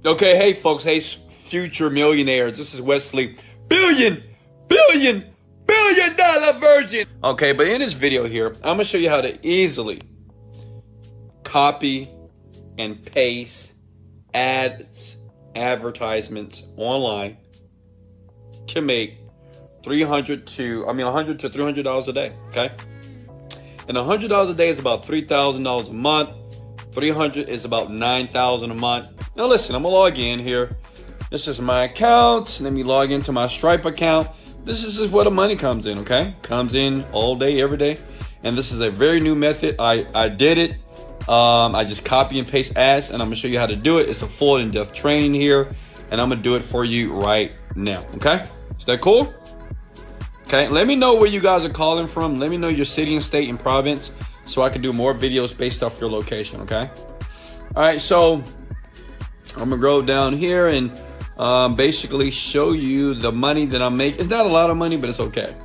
Okay, hey folks, hey future millionaires. This is Wesley, billion dollar virgin. Okay, but in this video here, I'm gonna show you how to easily copy and paste ads, advertisements online to make $100 to $300 a day. Okay, and $100 a day is about $3,000 a month. 300 is about 9,000 a month. Now listen, I'm gonna log in here. This is my account. Let me log into my Stripe account. This is where the money comes in, okay? Comes in all day, every day. And this is a very new method. I did it. I just copy and paste ads, and I'm gonna show you how to do it. It's a full in-depth training here, and I'm gonna do it for you right now, okay? Is that cool? Okay, let me know where you guys are calling from. Let me know your city and state and province, so I can do more videos based off your location, okay? All right, so I'm gonna go down here and basically show you the money that I'm making. It's not a lot of money, but it's okay.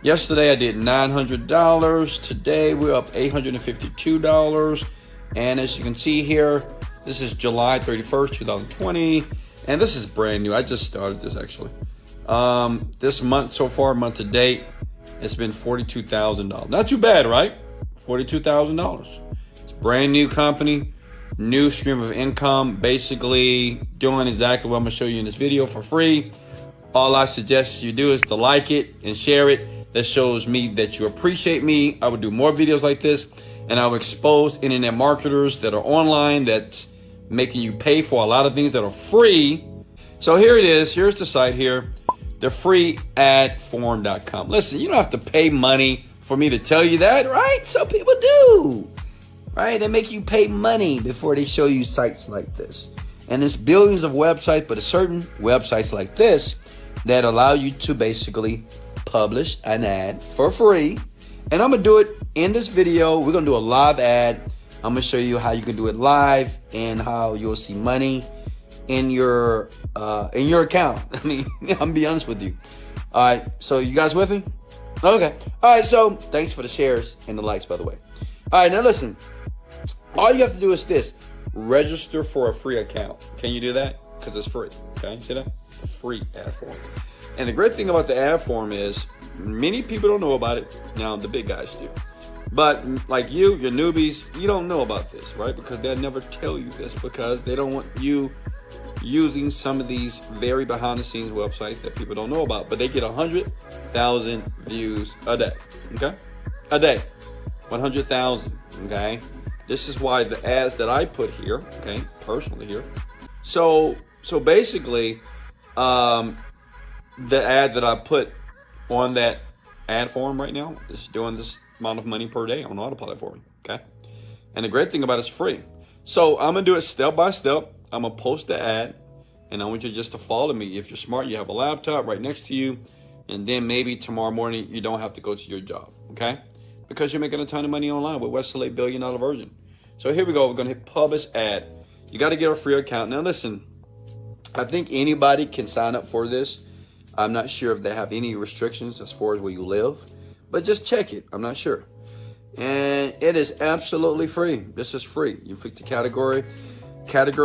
Yesterday I did $900. Today we're up $852. And as you can see here, this is July 31st, 2020. And this is brand new. I just started this actually. This month so far, month to date, it's been $42,000. Not too bad, right? $42,000. It's a brand new company, new stream of income, basically doing exactly what I'm gonna show you in this video for free. All I suggest you do is to like it and share it. That shows me that you appreciate me. I will do more videos like this, and I will expose internet marketers that are online that's making you pay for a lot of things that are free. So here it is. Here's the site here, the freeadform.com. Listen, you don't have to pay money for me to tell you that, right? Some people do, right? They make you pay money before they show you sites like this. And there's billions of websites, but there's certain websites like this that allow you to basically publish an ad for free. And I'm gonna do it in this video. We're gonna do a live ad. I'm gonna show you how you can do it live and how you'll see money in your account. I mean, I'm gonna be honest with you. All right, so you guys with me? Okay. All right, so thanks for the shares and the likes, by the way. All right, now listen. All you have to do is this. Register for a free account. Can you do that? Because it's free. Okay, you see that? A free ad form. And the great thing about the ad form is many people don't know about it. Now, the big guys do. But like you, your newbies, you don't know about this, right? Because they'll never tell you this because they don't want you using some of these very behind the scenes websites that people don't know about, but they get 100,000 views a day. Okay, a day, 100,000. Okay, this is why the ads that I put here, okay, personally here. So basically, the ad that I put on that ad form right now is doing this amount of money per day on autopilot for me. Okay, and the great thing about it's free. So I'm gonna do it step by step. I'm gonna post the ad, and I want you just to follow me. If you're smart, you have a laptop right next to you, and then maybe tomorrow morning you don't have to go to your job, okay? Because you're making a ton of money online with Wesley, billion dollar virgin. So here we go. We're gonna hit publish ad. You got to get a free account. Now listen, I think anybody can sign up for this. I'm not sure if they have any restrictions as far as where you live, but just check it. I'm not sure. And it is absolutely free. This is free. You pick the category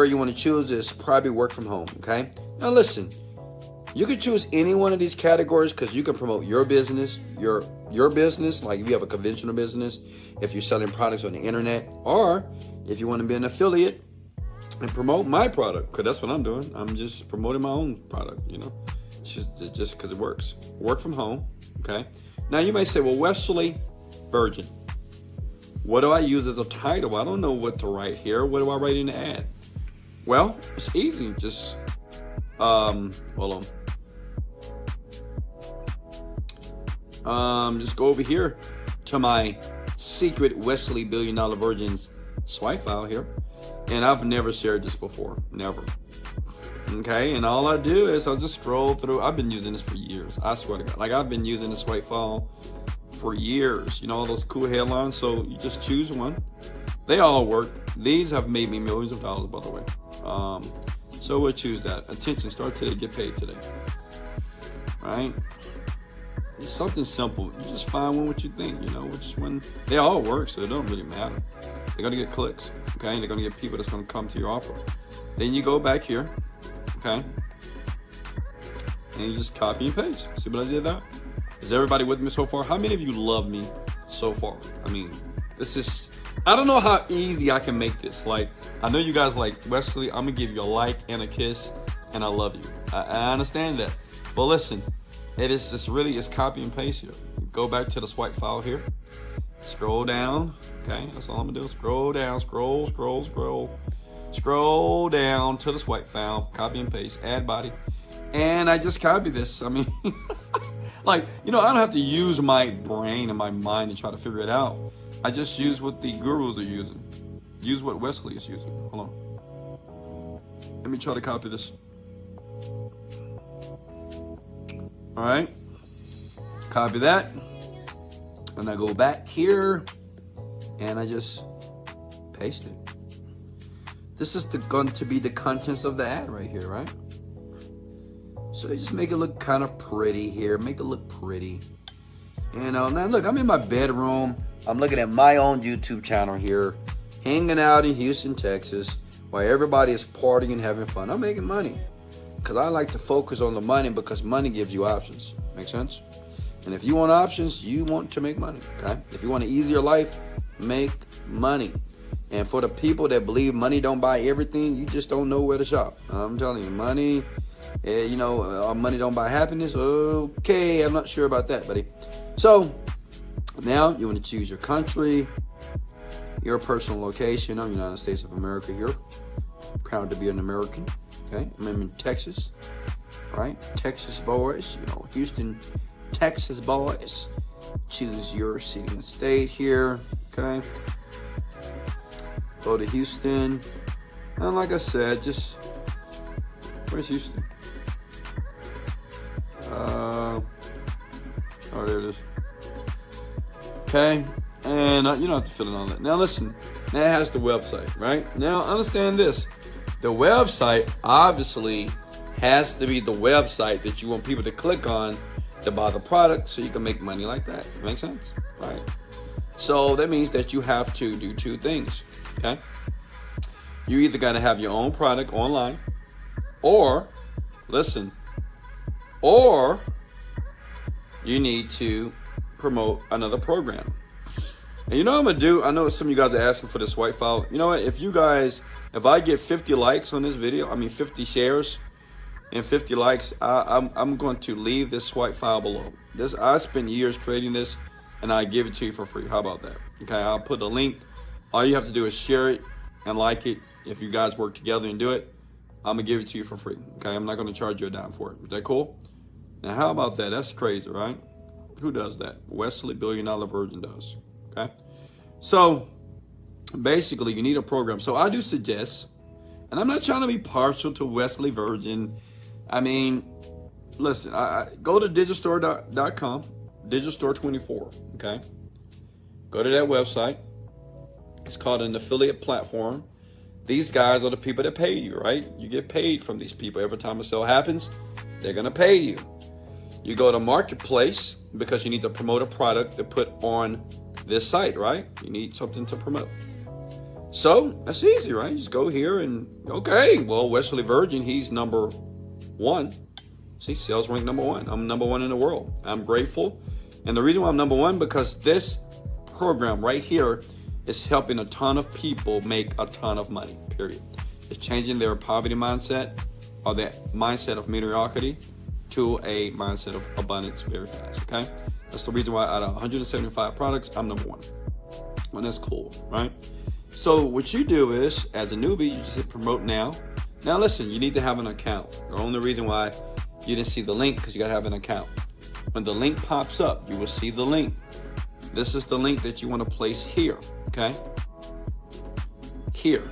you want to choose is probably work from home. Okay, now listen, you can choose any one of these categories because you can promote your business, your business, like if you have a conventional business, if you're selling products on the internet, or if you want to be an affiliate and promote my product, because that's what I'm doing. I'm just promoting my own product, you know, just because it works. Work from home. Okay, now you may say, well, Wesley Virgin, what do I use as a title? I don't know what to write here. What do I write in the ad? Well, it's easy. Just, hold on. Just go over here to my secret Wesley Billion Dollar Virgins swipe file here. And I've never shared this before. Never. Okay, and all I do is I'll just scroll through. I've been using this for years. I swear to God. Like, I've been using this swipe file for years, you know, all those cool headlines. So you just choose one. They all work. These have made me millions of dollars, by the way. So we'll choose that. Attention, start today, get paid today. Right? It's something simple. You just find one what you think, you know, which one. They all work, so it don't really matter. They're gonna get clicks, okay? They're gonna get people that's gonna come to your offer. Then you go back here, okay? And you just copy and paste. See what I did there? Is everybody with me so far? How many of you love me so far? I mean, this is, I don't know how easy I can make this. Like, I know you guys like, Wesley, I'm gonna give you a like and a kiss, and I love you. I understand that. But listen, it is just really, it's copy and paste here. Go back to the swipe file here. Scroll down, okay? That's all I'm gonna do. Scroll down, scroll down to the swipe file, copy and paste, add body. And I just copy this. I mean, like, you know, I don't have to use my brain and my mind to try to figure it out. I just use what the gurus are using. Use what Wesley is using. Hold on. Let me try to copy this. All right. Copy that. And I go back here and I just paste it. This is going to be the contents of the ad right here, right? So just make it look kind of pretty here. Make it look pretty. And now look, I'm in my bedroom. I'm looking at my own YouTube channel here, hanging out in Houston, Texas, while everybody is partying and having fun. I'm making money because I like to focus on the money because money gives you options. Make sense? And if you want options, you want to make money, okay? If you want an easier life, make money. And for the people that believe money don't buy everything, you just don't know where to shop. I'm telling you, money, you know, money don't buy happiness. Okay, I'm not sure about that, buddy. So now you want to choose your country, your personal location. I'm in the United States of America here. Proud to be an American, okay? I'm in Texas, right? Texas boys, you know, Houston, Texas boys. Choose your city and state here, okay? Go to Houston. And like I said, just, where's Houston? Oh, there it is. Okay, and you don't have to fill in all that. Now listen, now it has the website, right? Now understand this. The website obviously has to be the website that you want people to click on to buy the product so you can make money like that. Make sense? Right. So that means that you have to do two things, okay? You either got to have your own product online or, listen, or you need to promote another program. And you know what I'm going to do? I know some of you guys are asking for this white file. You know what? If I get 50 likes on this video, 50 shares, and 50 likes, I'm going to leave this swipe file below. I spent years creating this, and I give it to you for free. How about that? Okay, I'll put the link. All you have to do is share it and like it. If you guys work together and do it, I'm gonna give it to you for free. Okay, I'm not gonna charge you a dime for it. Is that cool? Now, how about that? That's crazy, right? Who does that? Wesley, $1 Billion Virgin does. Okay, so basically, you need a program. So I do suggest, and I'm not trying to be partial to Wesley Virgin. Listen, I go to digitalstore.com, digitalstore24, okay? Go to that website. It's called an affiliate platform. These guys are the people that pay you, right? You get paid from these people. Every time a sale happens, they're going to pay you. You go to Marketplace because you need to promote a product to put on this site, right? You need something to promote. So that's easy, right? Just go here and, okay, well, Wesley Virgin, he's number one. See, sales rank number one. I'm number one in the world. I'm grateful. And the reason why I'm number one, because this program right here is helping a ton of people make a ton of money, period. It's changing their poverty mindset or that mindset of mediocrity to a mindset of abundance very fast, okay? That's the reason why out of 175 products, I'm number one. And that's cool, right? So what you do is, as a newbie, you just hit promote now. Now listen, you need to have an account. The only reason why you didn't see the link because you gotta have an account. When the link pops up, you will see the link. This is the link that you want to place here, okay? Here.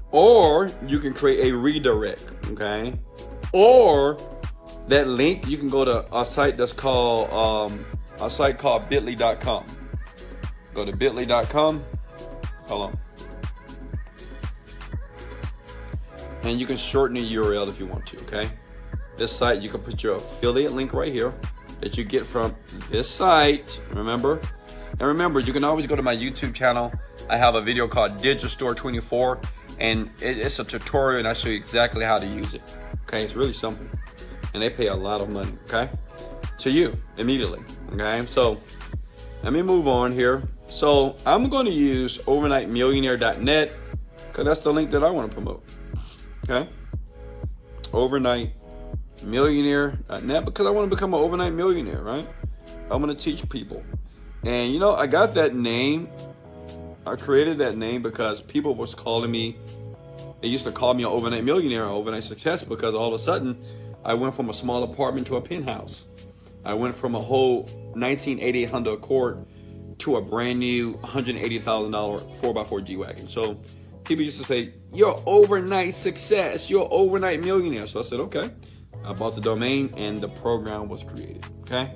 Or you can create a redirect, okay? Or that link, you can go to a site that's called bit.ly.com. Go to bit.ly.com. Hold on. And you can shorten the URL if you want to, okay? This site, you can put your affiliate link right here that you get from this site, remember? And remember, you can always go to my YouTube channel I have a video called Digital Store 24, and it's a tutorial, and I show you exactly how to use it. Okay, it's really simple, and they pay a lot of money. Okay, to you immediately. Okay, so let me move on here. So I'm going to use overnightmillionaire.net because that's the link that I want to promote. Okay, overnightmillionaire.net because I want to become an overnight millionaire, right? I'm going to teach people. And you know, I got that name. I created that name because people was calling me. They used to call me an overnight millionaire or overnight success because all of a sudden I went from a small apartment to a penthouse. I went from a whole 1988 Honda Accord to a brand new $180,000 4x4 G-Wagon. So people used to say, you're overnight success, you're overnight millionaire. So I said, okay. I bought the domain and the program was created. Okay.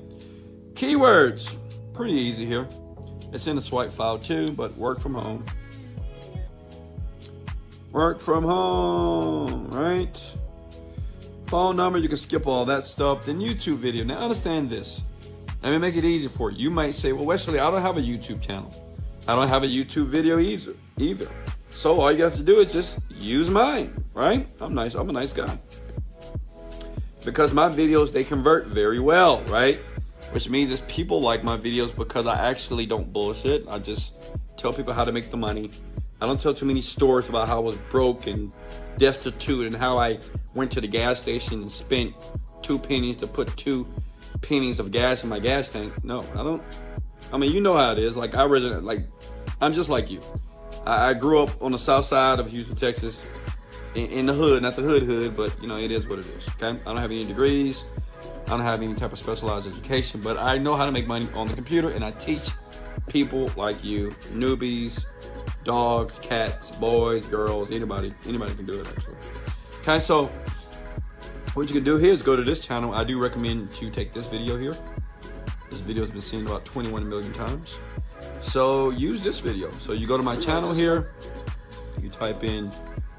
Keywords, pretty easy here. It's in the swipe file too, but work from home. Work from home, right? Phone number, you can skip all that stuff. Then YouTube video. Now understand this. Let me make it easy for you. You might say, well, Wesley, I don't have a YouTube channel. I don't have a YouTube video either. So all you have to do is just use mine, right? I'm nice. I'm a nice guy. Because my videos, they convert very well, right? Which means is people like my videos because I actually don't bullshit. I just tell people how to make the money. I don't tell too many stories about how I was broke and destitute and how I went to the gas station and spent 2 pennies to put 2 pennies of gas in my gas tank. No, I don't. I mean, you know how it is. Like I'm just like you. I grew up on the south side of Houston, Texas, in the hood, not the hood, but you know, it is what it is. Okay, I don't have any degrees. I don't have any type of specialized education, but I know how to make money on the computer, and I teach people like you, newbies, dogs, cats, boys, girls, anybody can do it actually. Okay, so what you can do here is go to this channel. I do recommend to take this video here. This video has been seen about 21 million times. So use this video. So you go to my channel here, you type in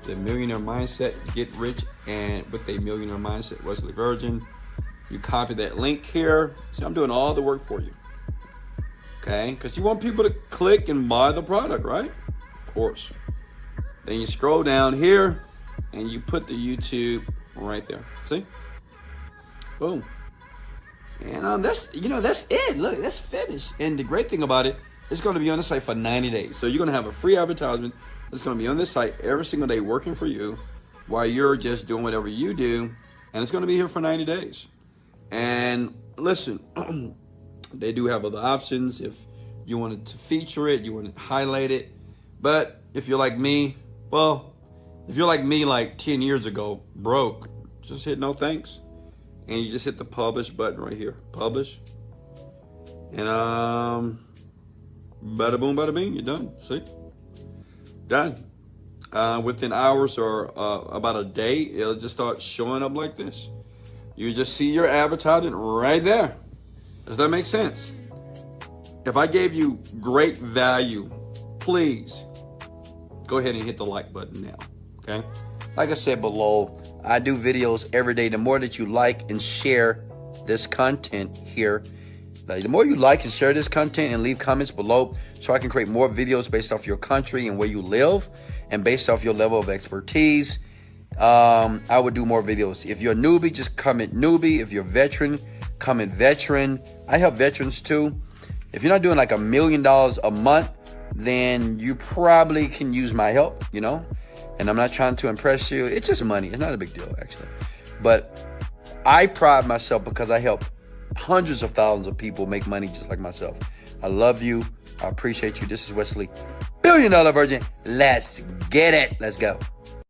the Millionaire Mindset, Get Rich and with a Millionaire Mindset, Wesley Virgin. You copy that link here. See, I'm doing all the work for you. Okay, because you want people to click and buy the product, right? Of course. Then you scroll down here and you put the YouTube right there. See? Boom. And that's it. Look, that's finished. And the great thing about it, it's going to be on the site for 90 days. So you're going to have a free advertisement that's going to be on this site every single day working for you while you're just doing whatever you do. And it's going to be here for 90 days. And listen, they do have other options if you wanted to feature it, you want to highlight it. But if you're like me, well, if you're like me like 10 years ago, broke, just hit no thanks. And you just hit the publish button right here. Publish. And bada boom, bada bing, you're done. See? Done. Within hours or about a day, it'll just start showing up like this. You just see your advertisement right there. Does that make sense? If I gave you great value, please go ahead and hit the like button now. Okay? Like I said below, I do videos every day. The more that you like and share this content here, the more you like and share this content and leave comments below so I can create more videos based off your country and where you live and based off your level of expertise, I would do more videos. If you're a newbie, just comment newbie. If you're a veteran, comment veteran. I help veterans too. If you're not doing like $1 million a month, then you probably can use my help, you know? And I'm not trying to impress you. It's just money. It's not a big deal, actually. But I pride myself because I help hundreds of thousands of people make money just like myself. I love you. I appreciate you. This is Wesley, $1 Billion Virgin. Let's get it. Let's go.